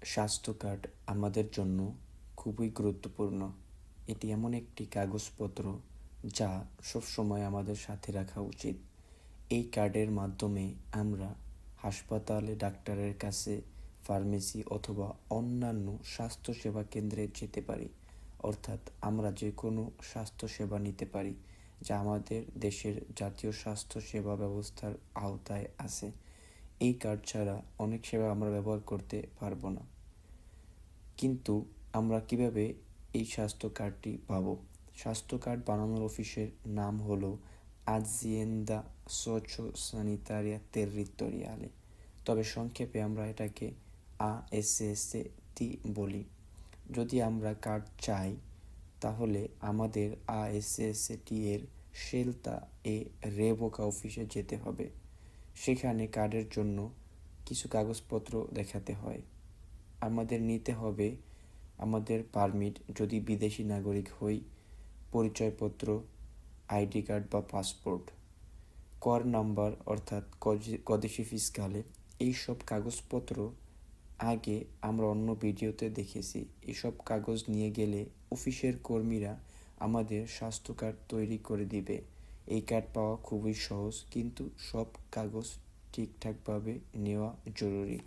স্বাস্থ্য কার্ড আমাদের জন্য খুবই গুরুত্বপূর্ণ। এটি এমন একটি কাগজপত্র যা সবসময় আমাদের সাথে রাখা উচিত। এই কার্ডের মাধ্যমে আমরা হাসপাতালে, ডাক্তারের কাছে, ফার্মেসি অথবা অন্যান্য স্বাস্থ্যসেবা কেন্দ্রে যেতে পারি। অর্থাৎ আমরা যে কোনো স্বাস্থ্যসেবা নিতে পারি যা আমাদের দেশের জাতীয় স্বাস্থ্যসেবা ব্যবস্থার আওতায় আছে। এই কার্ড ছাড়া অনেক সেবা আমরা ব্যবহার করতে পারবো না। কিন্তু আমরা কিভাবে এই স্বাস্থ্য কার্ডটি পাবো? স্বাস্থ্য কার্ড বানানোর অফিসের নাম হলো আজিয়েন্দা সোচিওসানিতারিয়া তেরিtoriale, তবে সংক্ষেপে আমরা এটাকে ASST বলি। যদি আমরা কার্ড চাই তাহলে আমাদের ASST এর সেলতা এ রেভোকা অফিসে যেতে হবে। সেখানে কার্ডের জন্য কিছু কাগজপত্র দেখাতে হয়। আমাদের নিতে হবে আমাদের পারমিট যদি বিদেশি নাগরিক হই, পরিচয়পত্র, আইডি কার্ড বা পাসপোর্ট, কর নাম্বার অর্থাৎ কদেশি ফিসকালে। এইসব কাগজপত্র আগে আমরা অন্য ভিডিওতে দেখেছি। এসব কাগজ নিয়ে গেলে অফিসের কর্মীরা আমাদের স্বাস্থ্য কার্ড তৈরি করে দিবে। এই কার্ড পাওয়া খুবই সহজ, কিন্তু সব কাগজ ঠিকঠাকভাবে নেওয়া জরুরি।